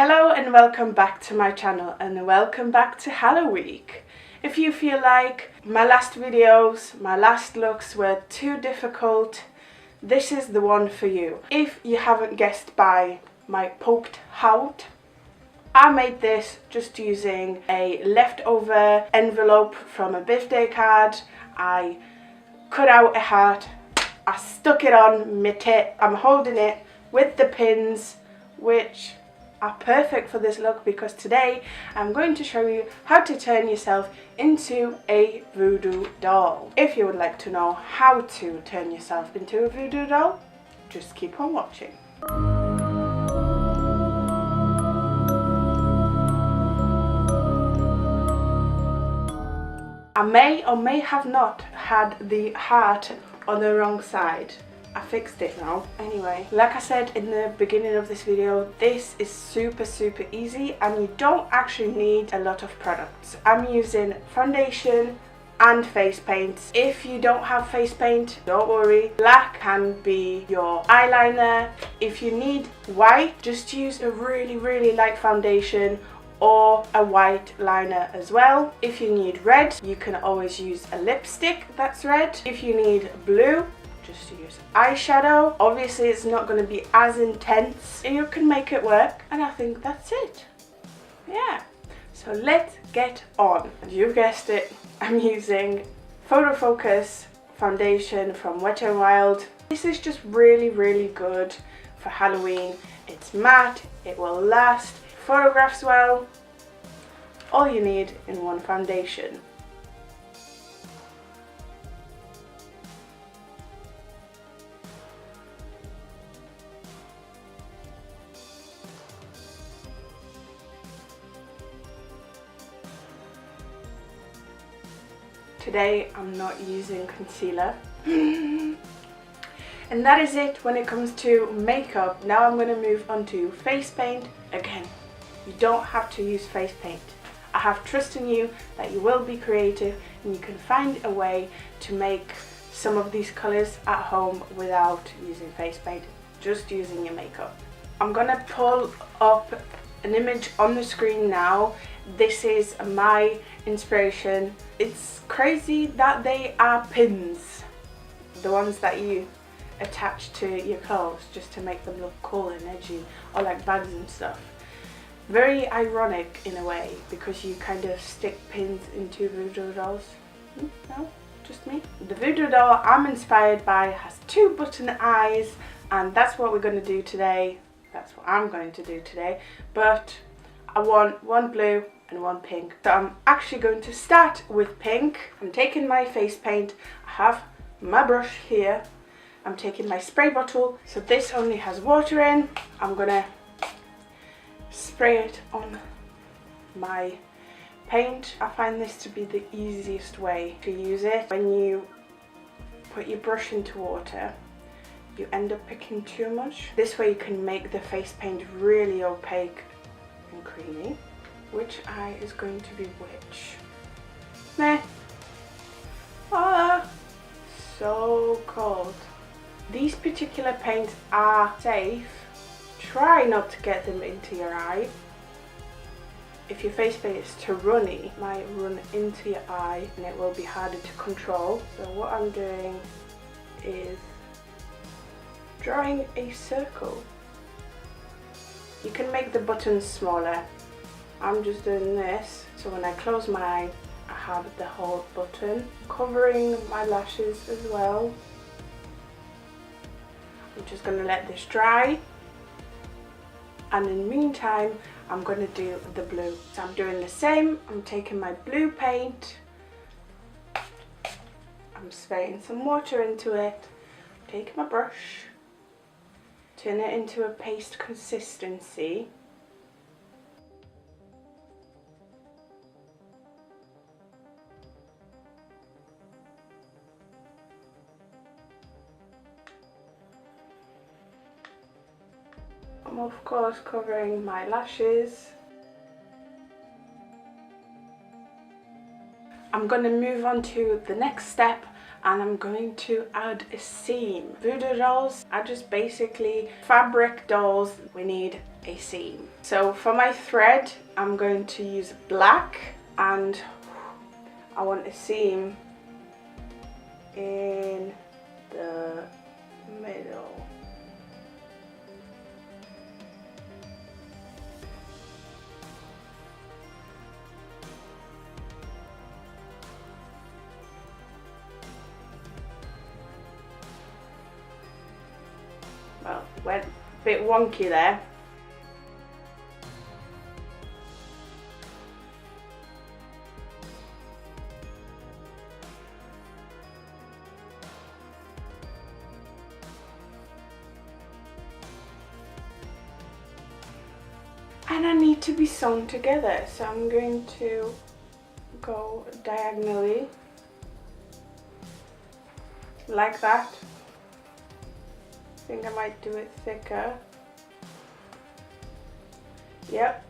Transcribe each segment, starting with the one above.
Hello and welcome back to my channel and welcome back to Halloween. If you feel like my last videos, my last looks were too difficult, this is the one for you. If you haven't guessed by my poked hat, I made this just using a leftover envelope from a birthday card. I cut out a hat, I stuck it on my tit. I'm holding it with the pins, which are perfect for this look because today I'm going to show you how to turn yourself into a voodoo doll. If you would like to know how to turn yourself into a voodoo doll, just keep on watching. I may or may have not had the heart on the wrong side. I fixed it now. Anyway, like I said in the beginning of this video, this is super easy and you don't actually need a lot of products. I'm using foundation and face paint. If you don't have face paint, don't worry. Black can be your eyeliner. If you need white, just use a really light foundation or a white liner as well. If you need red, you can always use a lipstick that's red. If you need blue, just use eyeshadow. Obviously it's not going to be as intense, you can make it work, and I think that's it. Yeah, so let's get on. You guessed it, I'm using Photo Focus foundation from Wet n Wild. This is just really good for Halloween. It's matte, it will last, photographs well, all you need in one foundation. Today I'm not using concealer. And that is it when it comes to makeup. Now I'm going to move on to face paint. Again, you don't have to use face paint. I have trust in you that you will be creative and you can find a way to make some of these colours at home without using face paint, just using your makeup. I'm going to pull up an image on the screen now. This is my inspiration. It's crazy that they are pins, the ones that you attach to your clothes just to make them look cool and edgy, or like bags and stuff. Very ironic in a way because you kind of stick pins into voodoo dolls. No, just me. The voodoo doll I'm inspired by has 2 button eyes, and that's what we're going to do today. That's what I'm going to do today, but I want one blue and one pink. So I'm actually going to start with pink. I'm taking my face paint. I have my brush here. I'm taking my spray bottle. So this only has water in. I'm gonna spray it on my paint. I find this to be the easiest way to use it. When you put your brush into water, you end up picking too much. This way you can make the face paint really opaque and creamy. Which eye is going to be which? Meh. Ah, so cold. These particular paints are safe. Try not to get them into your eye. If your face paint is too runny, it might run into your eye and it will be harder to control. So what I'm doing is drawing a circle. You can make the buttons smaller. I'm just doing this, so when I close my eye, I have the whole button. Covering my lashes as well. I'm just going to let this dry. And in the meantime, I'm going to do the blue. So I'm doing the same. I'm taking my blue paint. I'm spraying some water into it. Taking my brush. Turn it into a paste consistency. I'm of course covering my lashes. I'm going to move on to the next step and I'm going to add a seam. Voodoo dolls are just basically fabric dolls. We need a seam. So for my thread, I'm going to use black, and I want a seam in the middle. Well, went a bit wonky there. And I need to be sewn together, so I'm going to go diagonally like that. I think I might do it thicker. Yep.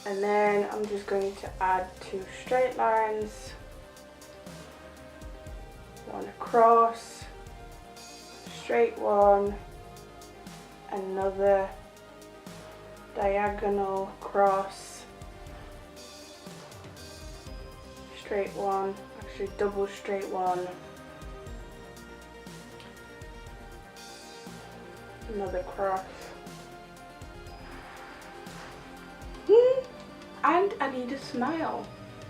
And then I'm just going to add 2 straight lines, one across, straight one, another diagonal cross, straight one, actually double straight one, another cross, and I need a smile.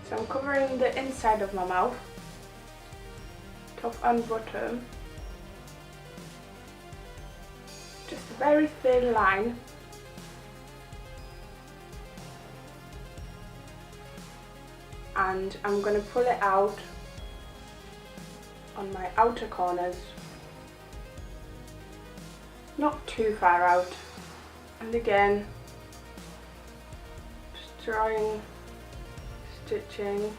So I'm covering the inside of my mouth, top and bottom, just a very thin line. And I'm going to pull it out on my outer corners, not too far out, and again just drawing, stitching.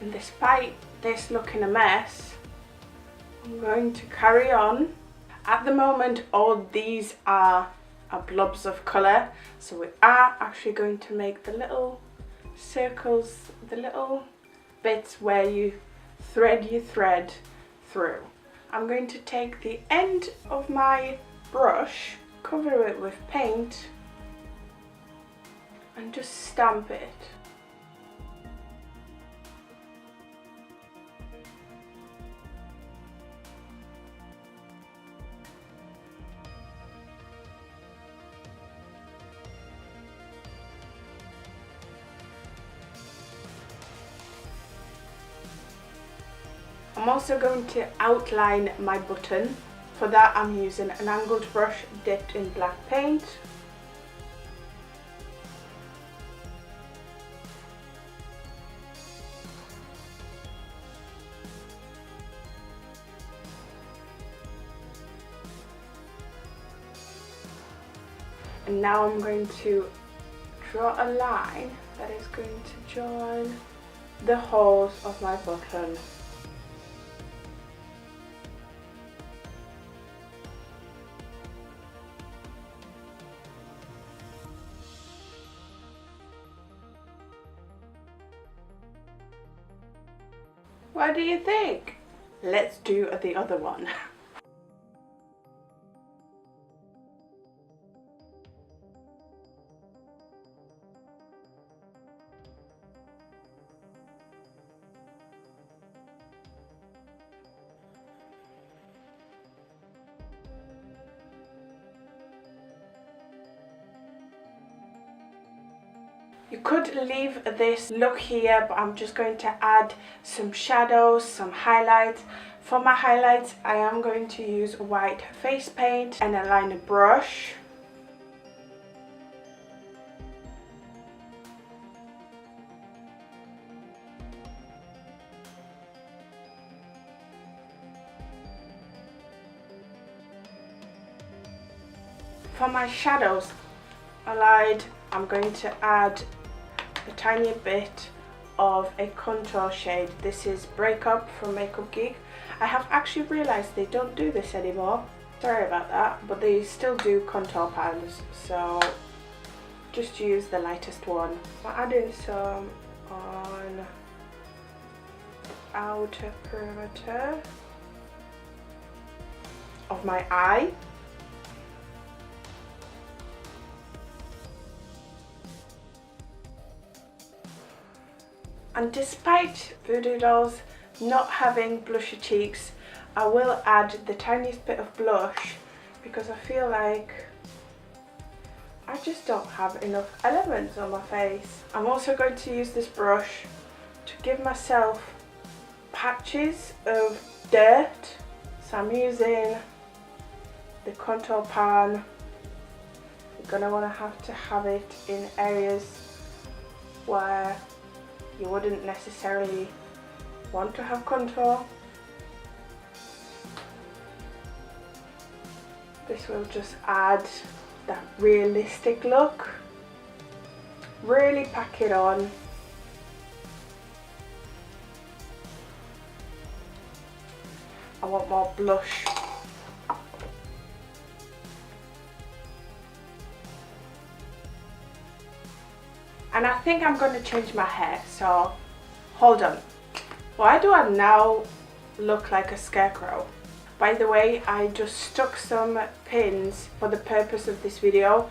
And despite this looking a mess, I'm going to carry on. At the moment, all these are blobs of colour, so we are actually going to make the little circles, the little bits where you thread your thread through. I'm going to take the end of my brush, cover it with paint, and just stamp it. I'm also going to outline my button. For that I'm using an angled brush dipped in black paint. And now I'm going to draw a line that is going to join the holes of my button. What do you think? Let's do the other one. You could leave this look here, but I'm just going to add some shadows, some highlights. For my highlights, I am going to use white face paint and a liner brush. For my shadows, I'm going to add a tiny bit of a contour shade. This is Breakup from Makeup Geek. I have actually realised they don't do this anymore. Sorry about that, but they still do contour pans, so just use the lightest one. I'm adding some on the outer perimeter. of my eye. And despite Voodoo dolls not having blushy cheeks, I will add the tiniest bit of blush because I feel like I just don't have enough elements on my face. I'm also going to use this brush to give myself patches of dirt. So I'm using the contour pan. You're going to want to have it in areas where you wouldn't necessarily want to have contour. This will just add that realistic look. Really pack it on. I want more blush. And I think I'm going to change my hair, so hold on. Why do I now look like a scarecrow? By the way, I just stuck some pins for the purpose of this video.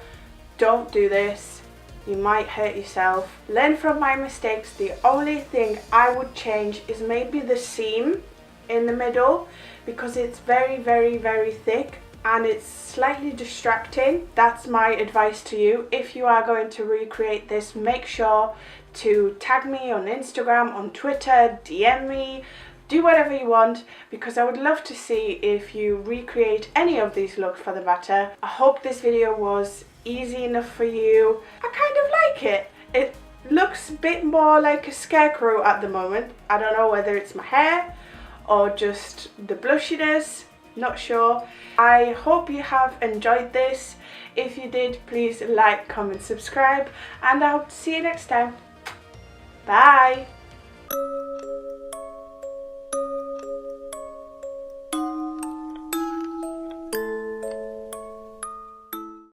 Don't do this, you might hurt yourself. Learn from my mistakes. The only thing I would change is maybe the seam in the middle, because it's very, very, very thick and it's slightly distracting. That's my advice to you. If you are going to recreate this, make sure to tag me on Instagram, on Twitter, DM me, do whatever you want, because I would love to see if you recreate any of these looks for the matter. I hope this video was easy enough for you. I kind of like it. It looks a bit more like a scarecrow at the moment. I don't know whether it's my hair or just the blushiness, not sure. I hope you have enjoyed this. If you did, please like, comment, subscribe, and I'll see you next time. Bye.